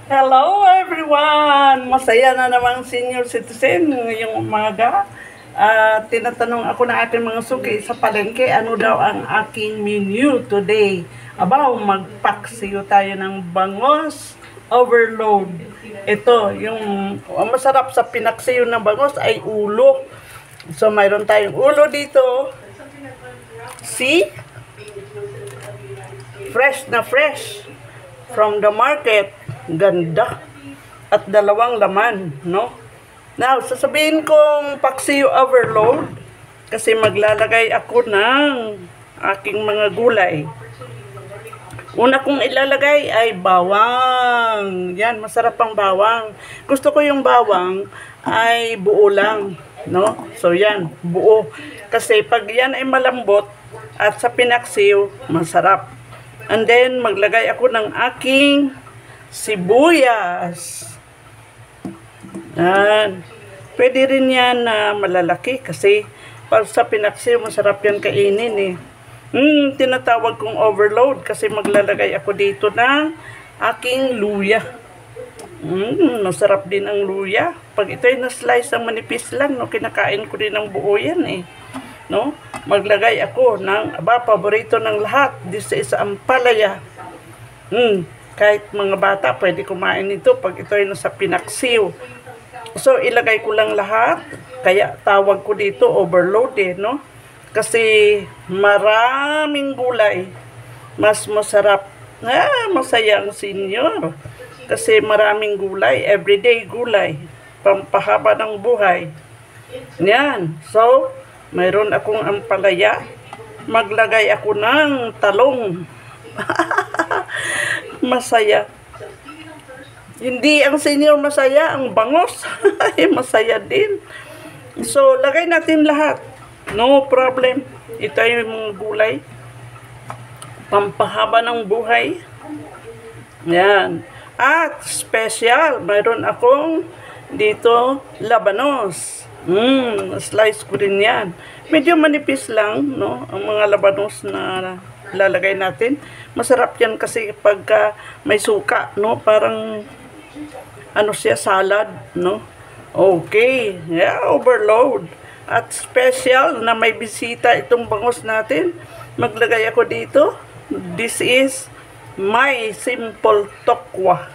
Hello everyone! Masaya na namang senior citizen ngayong umaga. Tinatanong ako ng aking mga suki sa palengke, ano daw ang aking menu today. Abaw, magpaksiyo tayo ng bangos overload. Ito, yung masarap sa pinaksiyo ng bangos ay ulo. So, mayroon tayong ulo dito. See? Fresh na fresh from the market. Ganda. At dalawang laman, no? Now, sasabihin kong paksiyo overload kasi maglalagay ako ng aking mga gulay. Una kong ilalagay ay bawang. Yan, masarap ang bawang. Gusto ko yung bawang ay buo lang, no? So, yan, buo. Kasi pag yan ay malambot at sa pinaksiyo, masarap. And then, maglagay ako ng aking sibuyas. Yan. Pwede rin yan na malalaki kasi pag sa pinaksiyo, masarap yan kainin eh. Tinatawag kong overload kasi maglalagay ako dito ng aking luya. Masarap din ang luya. Pag ito ay na-slice ang manipis lang, no, kinakain ko din ng buo yan eh. No? Maglagay ako ng, paborito ng lahat, this is ampalaya. Kahit mga bata, pwede kumain ito pag ito ay nasa pinaksiw. So, ilagay ko lang lahat. Kaya tawag ko dito overload eh, no? Kasi maraming gulay. Mas masarap. Masaya ang senior. Kasi maraming gulay. Everyday gulay. Pampahaba ng buhay. Yan. So, mayroon akong ampalaya. Maglagay ako ng talong. Masaya. Hindi ang senior masaya, ang bangos masaya din. So, lagay natin lahat. No problem. Ito ay mga gulay. Pampahaba ng buhay. Yan. At special, mayroon akong dito labanos. Slice ko rin yan. Medyo manipis lang, no? Ang mga labanos na lalagay natin. Masarap yan kasi pagka may suka, no? Parang ano siya, salad, no? Okay. Yeah, overload. At special na may bisita itong bangos natin. Maglagay ako dito. This is my simple tokwa,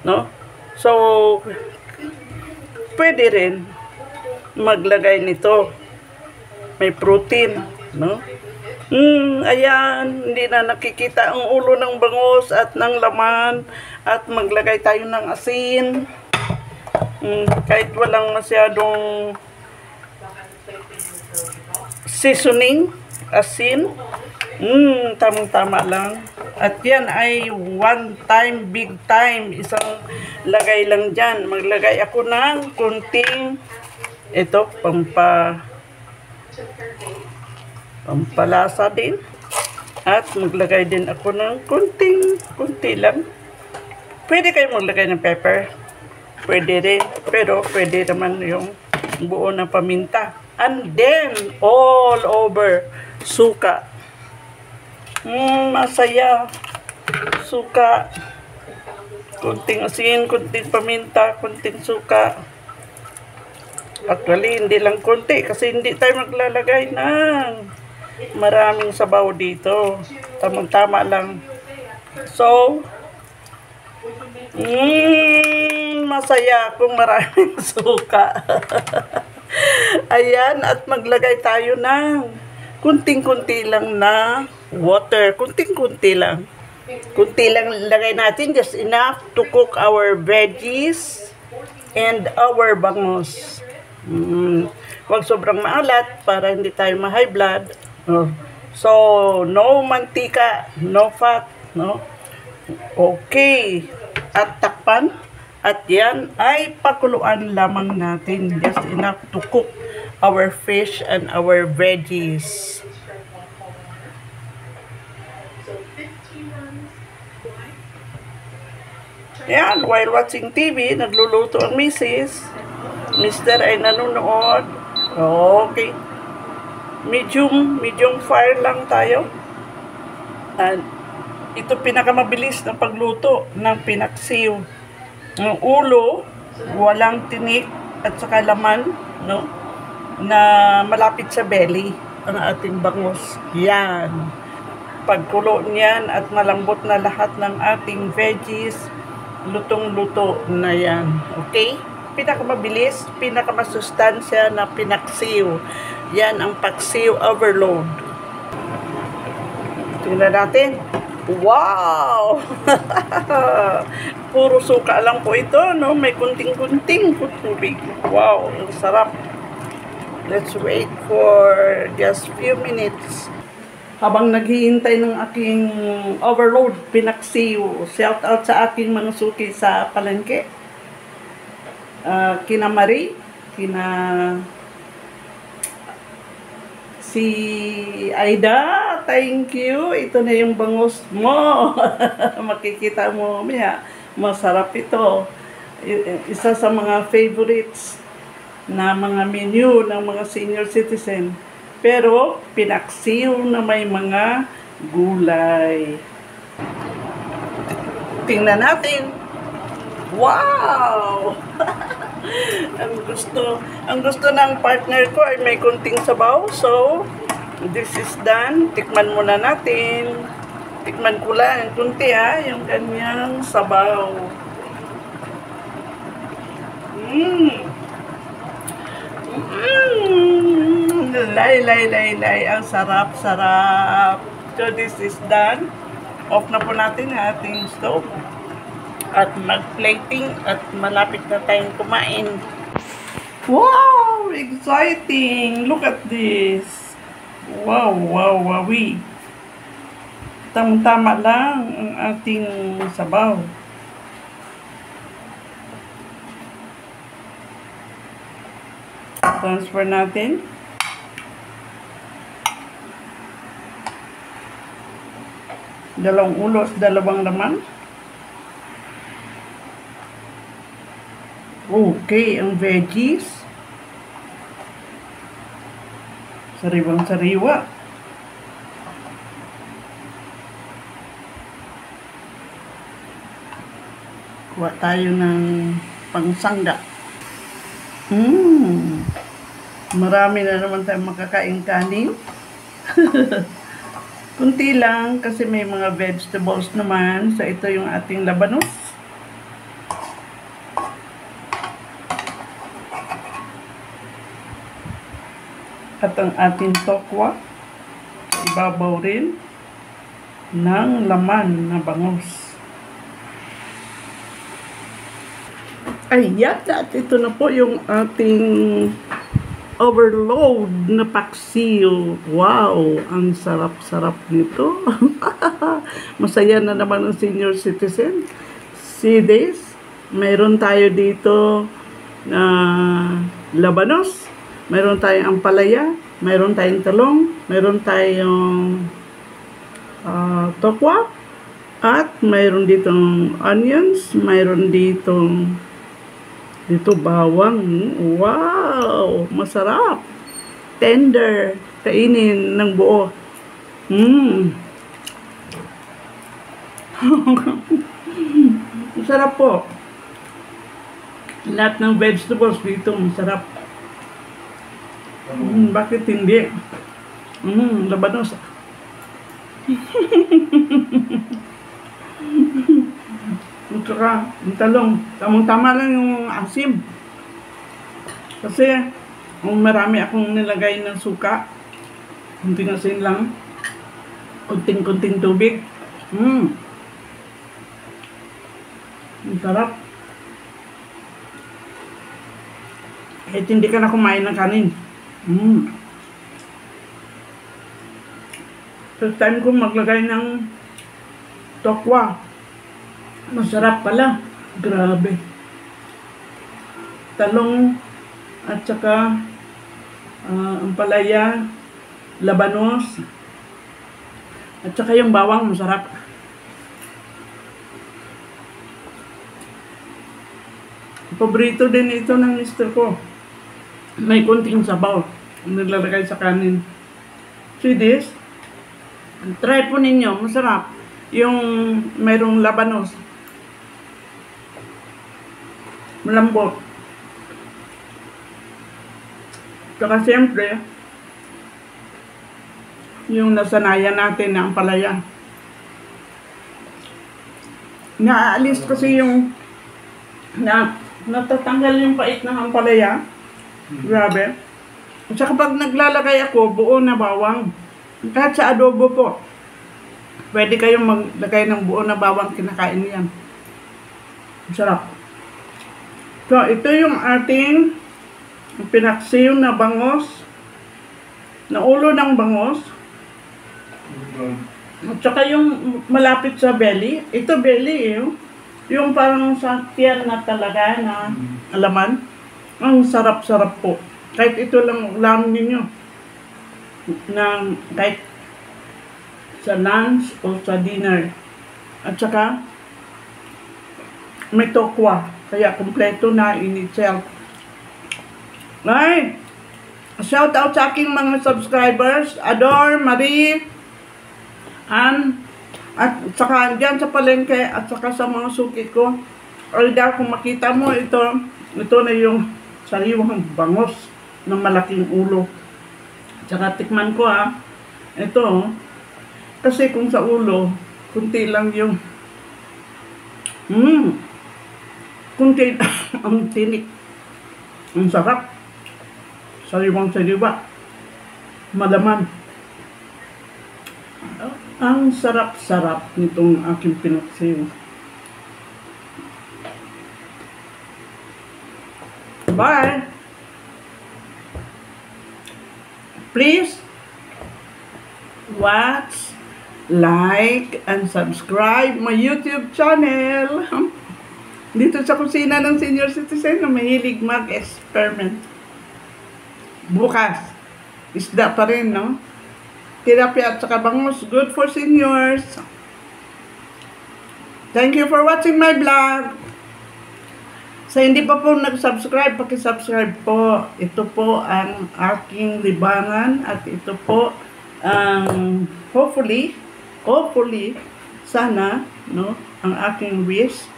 no? So, pwede rin maglagay nito. May protein, no? Ayan, hindi na nakikita ang ulo ng bangus at ng laman. At maglagay tayo ng asin. Kahit walang masyadong seasoning, asin. Tamang-tama lang. At yan ay one time, big time. Isang lagay lang dyan. Maglagay ako ng kunting, ito, pampalasa din. At maglagay din ako ng kunti lang. Pwede kayo maglagay ng pepper. Pwede rin. Pero pwede naman yung buo ng paminta. And then, all over, suka. Masaya. Suka. Kunting asin, kunting paminta, kunting suka. Actually, hindi lang kunti kasi hindi tayo maglalagay ng maraming sabaw dito. Tamang-tama lang. So, masaya kung maraming suka. Ayan, at maglagay tayo ng kunting-kunti lang na water. Kunting-kunti lang. Kunti lang lagay natin, just enough to cook our veggies and our bangus. Huwag sobrang maalat para hindi tayo ma-high blood. So, no mantika, no fat, no? Okay. At takpan. At yan ay pakuluan lamang natin. Just enough to cook our fish and our veggies. Yan, while watching TV, nagluluto ang misis. Mister ay nanonood. Okay. Medium fire lang tayo. And ito pinakamabilis na pagluto ng pinaksiw. Ang ulo, walang tinik at saka laman, no? Na malapit sa belly ang ating bangus. Yan. Pagkulo niyan at malambot na lahat ng ating veggies, lutong-luto na yan. Okay? Pinakamabilis, pinakamasustansya na pinaksiw. Yan ang paksiw overload. Tingnan natin. Wow! Puro suka lang po ito, no? May kunting-kunting tubig. Wow, ang sarap. Let's wait for just few minutes. Habang naghihintay ng aking overload, pinaksiw. Shout out sa aking mga suki sa palengke. Kina Marie, kina si Aida, thank you. Ito na yung bangus mo. Makikita mo mamaya. Masarap ito. Isa sa mga favorites na mga menu ng mga senior citizen. Pero pinaksiw na may mga gulay. Tingnan natin. Wow! ang gusto ng partner ko ay may kunting sabaw. So, this is done. Tikman muna natin. Tikman ko lang kunti yung kanyang sabaw. Lay. Ang sarap. So, this is done. Off na po natin ang ating stove. At mag-plating at malapit na tayong kumain. Wow! Exciting! Look at this! Wow! Tama lang ang ating sabaw. Transfer natin. Dalawang ulo at dalawang laman. Okay, ang veggies. Sariwang-sariwa. Kuha tayo ng pangsangga. Marami na naman tayong makakain kanin. Kunti lang kasi may mga vegetables naman. So, ito yung ating labanos. At ang ating tokwa, ibabaw rin ng laman na bangus. Ayan, at ito na po yung ating overload na paksiw. Wow, ang sarap-sarap nito. Masaya na naman ang senior citizen. See this? Mayroon tayo dito na labanos. Mayroon tayong ampalaya, mayroon tayong talong, mayroon tayong tokwa, at mayroon ditong onions, mayroon dito bawang. Wow! Masarap! Tender! Kainin ng buo. Masarap po. Lahat ng vegetables dito, masarap. Bakit hindi? Labanos. At saka, yung talong. Tamang-tama lang yung asim. Kasi, kung marami akong nilagay ng suka, kunting asin lang, kunting tubig. Ang sarap. Kahit hindi ka na kumain ng kanin. First time ko maglagay ng tokwa. Masarap pala. Grabe. Talong at saka ampalaya, labanos, at saka yung bawang, masarap. Paborito din ito ng mister ko. May kunting sabaw nilalagay sa kanin. See this? Try po ninyo, masarap. Yung mayroong labanos. malambot. Saka siyempre, yung nasanayan natin na ampalaya. Naaalis kasi yung natatanggal yung pait ng ampalaya. Grabe. At saka pag naglalagay ako, buo na bawang. Kahit sa adobo po, pwede kayong maglagay ng buo na bawang, kinakain niyan. Sarap. So, ito yung ating pinaksiw na bangos, na ulo ng bangos. At saka yung malapit sa belly. Ito belly yung parang sa tiyan na talaga na alaman. Ang sarap-sarap po. Kahit ito lang ulam ninyo. Na kahit sa lunch o sa dinner. At saka may tokwa. Kaya kompleto na in itself. Ay! Shout out sa aking mga subscribers. Ador, Marie, Ann, at saka dyan sa palengke, at saka sa mga suki ko. Alda, kung makita mo ito na yung sariwang bangos ng malaking ulo. Tsaka tikman ko ito, kasi kung sa ulo, kunti lang yung kunti ang tinik. Ang sarap. Sariwang-sariwa. Malaman. Ang sarap-sarap nitong aking pinaksiw. Bye! Please watch, like, and subscribe my YouTube channel. Dito sa kusina ng senior citizen na mahilig mag-experiment. Bukas, isda pa rin, no? Tilapia at saka bangus, good for seniors. Thank you for watching my vlog. Sa hindi pa po nag-subscribe, paki-subscribe po. Ito po ang aking libangan at ito po ang hopefully, sana, no, ang aking wish.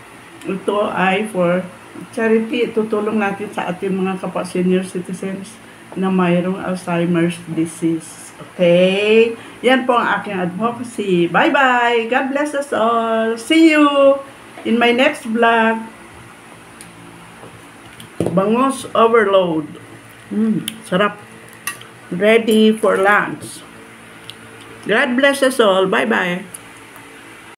Ito ay for charity. Tutulong natin sa ating mga kapwa senior citizens na mayroong Alzheimer's disease. Okay? Yan po ang aking advocacy. Bye-bye! God bless us all! See you in my next vlog. Bangus overload. Sarap. Ready for lunch. God bless us all. Bye-bye!